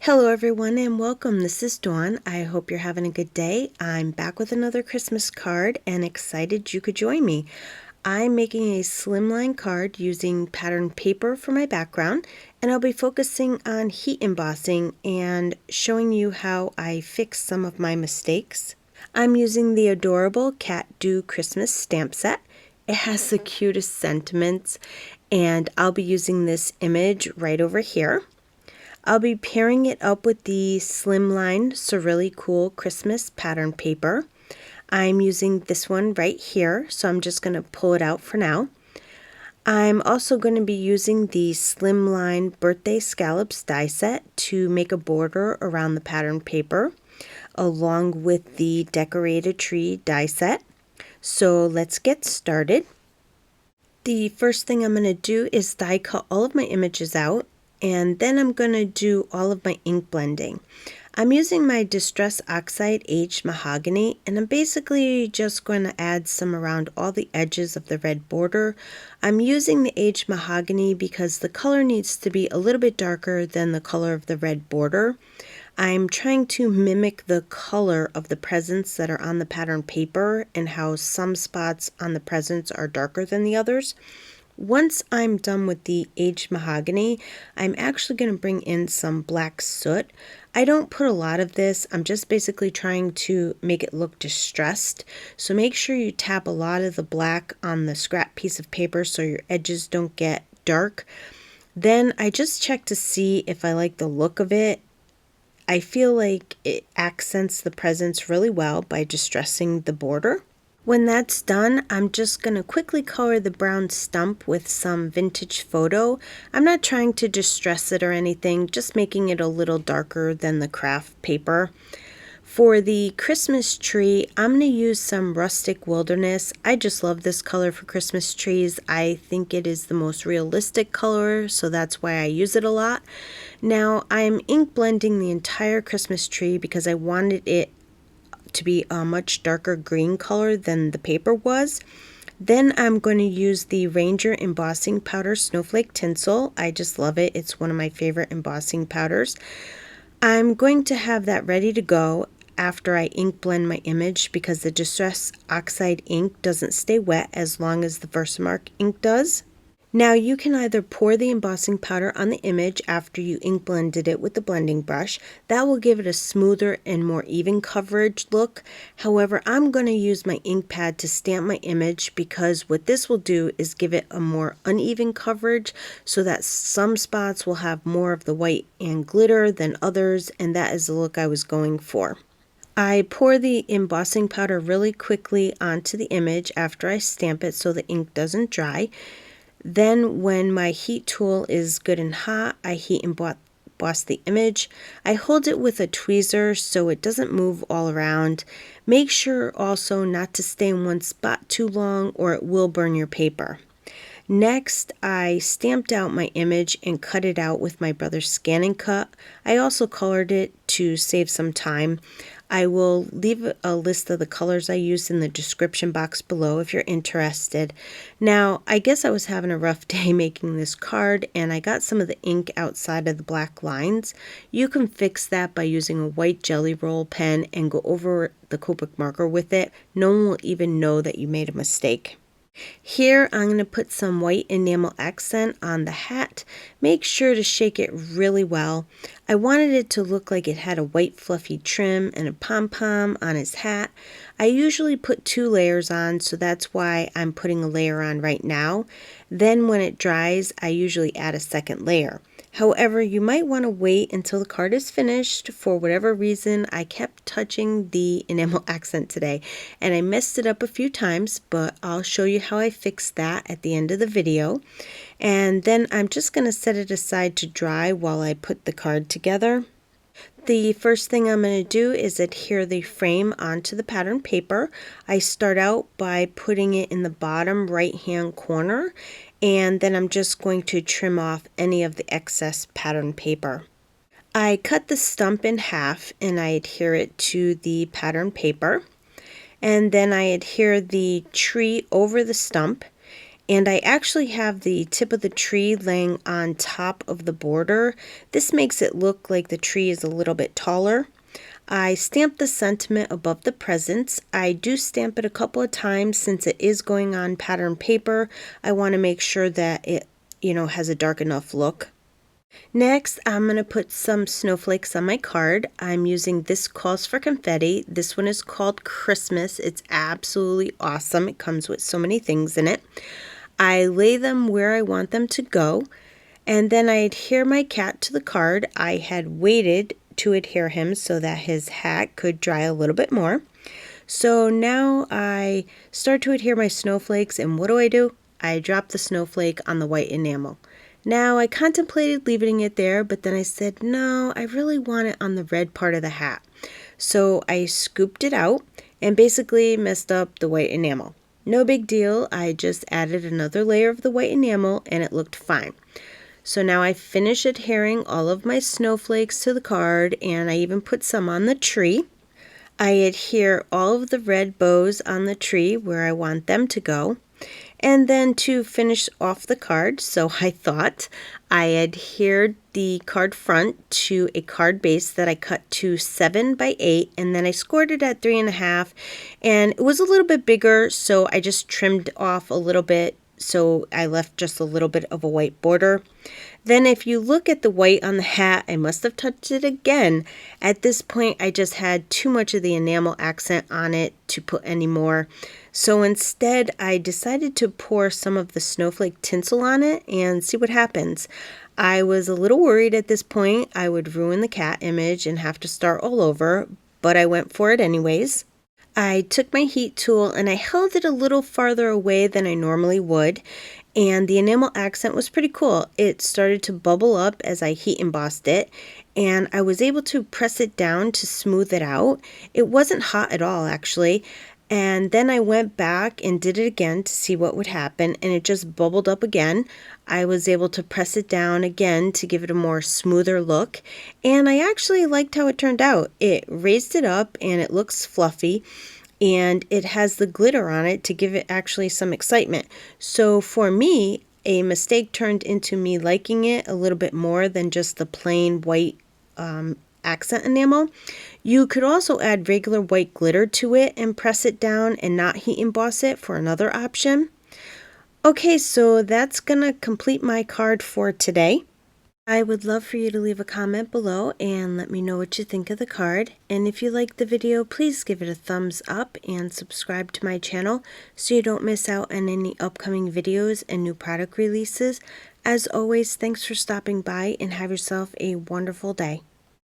Hello everyone and welcome. This is Dawn. I hope you're having a good day. I'm back with another Christmas card and excited you could join me. I'm making a slimline card using patterned paper for my background, and I'll be focusing on heat embossing and showing you how I fix some of my mistakes. I'm using the adorable Cat Do Christmas stamp set. It has the cutest sentiments, and I'll be using this image right over here. I'll be pairing it up with the Slimline SurReally Cool Christmas pattern paper. I'm using this one right here, so I'm just going to pull it out for now. I'm also going to be using the Slimline Birthday Scallops die set to make a border around the pattern paper, along with the decorated tree die set. So let's get started. The first thing I'm going to do is die cut all of my images out, and then I'm going to do all of my ink blending. I'm using my Distress Oxide Aged Mahogany, and I'm basically just going to add some around all the edges of the red border. I'm using the Aged Mahogany because the color needs to be a little bit darker than the color of the red border. I'm trying to mimic the color of the presents that are on the pattern paper and how some spots on the presents are darker than the others. Once I'm done with the Aged Mahogany, I'm actually going to bring in some black soot. I don't put a lot of this. I'm just basically trying to make it look distressed. So make sure you tap a lot of the black on the scrap piece of paper so your edges don't get dark. Then I just check to see if I like the look of it. I feel like it accents the presents really well by distressing the border. When that's done, I'm just going to quickly color the brown stump with some vintage photo. I'm not trying to distress it or anything, just making it a little darker than the craft paper. For the Christmas tree, I'm going to use some Rustic Wilderness. I just love this color for Christmas trees. I think it is the most realistic color, so that's why I use it a lot. Now, I'm ink blending the entire Christmas tree because I wanted it to be a much darker green color than the paper was. Then I'm going to use the Ranger Embossing Powder Snowflake Tinsel. I just love it. It's one of my favorite embossing powders. I'm going to have that ready to go after I ink blend my image because the Distress Oxide ink doesn't stay wet as long as the Versamark ink does. Now you can either pour the embossing powder on the image after you ink blended it with the blending brush. That will give it a smoother and more even coverage look. However, I'm going to use my ink pad to stamp my image because what this will do is give it a more uneven coverage so that some spots will have more of the white and glitter than others, and that is the look I was going for. I pour the embossing powder really quickly onto the image after I stamp it so the ink doesn't dry. Then when my heat tool is good and hot, I heat emboss the image. I hold it with a tweezer so it doesn't move all around. Make sure also not to stay in one spot too long or it will burn your paper. Next, I stamped out my image and cut it out with my brother's Scan and Cut. I also colored it to save some time. I will leave a list of the colors I used in the description box below if you're interested. Now, I guess I was having a rough day making this card and I got some of the ink outside of the black lines. You can fix that by using a white Jelly Roll pen and go over the Copic marker with it. No one will even know that you made a mistake. Here I'm going to put some white enamel accent on the hat. Make sure to shake it really well. I wanted it to look like it had a white fluffy trim and a pom-pom on his hat. I usually put 2 layers on, so that's why I'm putting a layer on right now. Then when it dries, I usually add a second layer. However, you might want to wait until the card is finished. For whatever reason, I kept touching the enamel accent today and I messed it up a few times, but I'll show you how I fixed that at the end of the video. And then I'm just going to set it aside to dry while I put the card together. The first thing I'm going to do is adhere the frame onto the pattern paper. I start out by putting it in the bottom right hand corner, and then I'm just going to trim off any of the excess pattern paper. I cut the stump in half and I adhere it to the pattern paper, and then I adhere the tree over the stump, And I actually have the tip of the tree laying on top of the border. This makes it look like the tree is a little bit taller. I stamped the sentiment above the presents. I do stamp it a couple of times since it is going on pattern paper. I want to make sure that it, has a dark enough look. Next, I'm going to put some snowflakes on my card. I'm using This Calls for Confetti. This one is called Christmas. It's absolutely awesome. It comes with so many things in it. I lay them where I want them to go, and then I adhere my cat to the card. I had waited to adhere him so that his hat could dry a little bit more. So now I start to adhere my snowflakes, and what do? I drop the snowflake on the white enamel. Now I contemplated leaving it there, but then I said, no, I really want it on the red part of the hat. So I scooped it out and basically messed up the white enamel. No big deal, I just added another layer of the white enamel and it looked fine. So now I finish adhering all of my snowflakes to the card, and I even put some on the tree. I adhere all of the red bows on the tree where I want them to go. And then to finish off the card, so I thought, I adhered the card front to a card base that I cut to 7 by 8, and then I scored it at 3.5, and it was a little bit bigger, so I just trimmed off a little bit, so I left just a little bit of a white border. Then if you look at the white on the hat, I must have touched it again. At this point, I just had too much of the enamel accent on it to put any more. So instead, I decided to pour some of the snowflake tinsel on it and see what happens. I was a little worried at this point I would ruin the cat image and have to start all over, but I went for it anyways. I took my heat tool and I held it a little farther away than I normally would, and the enamel accent was pretty cool. It started to bubble up as I heat embossed it, and I was able to press it down to smooth it out. It wasn't hot at all, actually. And then I went back and did it again to see what would happen, and it just bubbled up again. I was able to press it down again to give it a more smoother look, and I actually liked how it turned out. It raised it up and it looks fluffy, and it has the glitter on it to give it actually some excitement. So for me, a mistake turned into me liking it a little bit more than just the plain white accent enamel. You could also add regular white glitter to it and press it down and not heat emboss it for another option. Okay, so that's gonna complete my card for today. I would love for you to leave a comment below and let me know what you think of the card. And if you liked the video, please give it a thumbs up and subscribe to my channel so you don't miss out on any upcoming videos and new product releases. As always, thanks for stopping by and have yourself a wonderful day.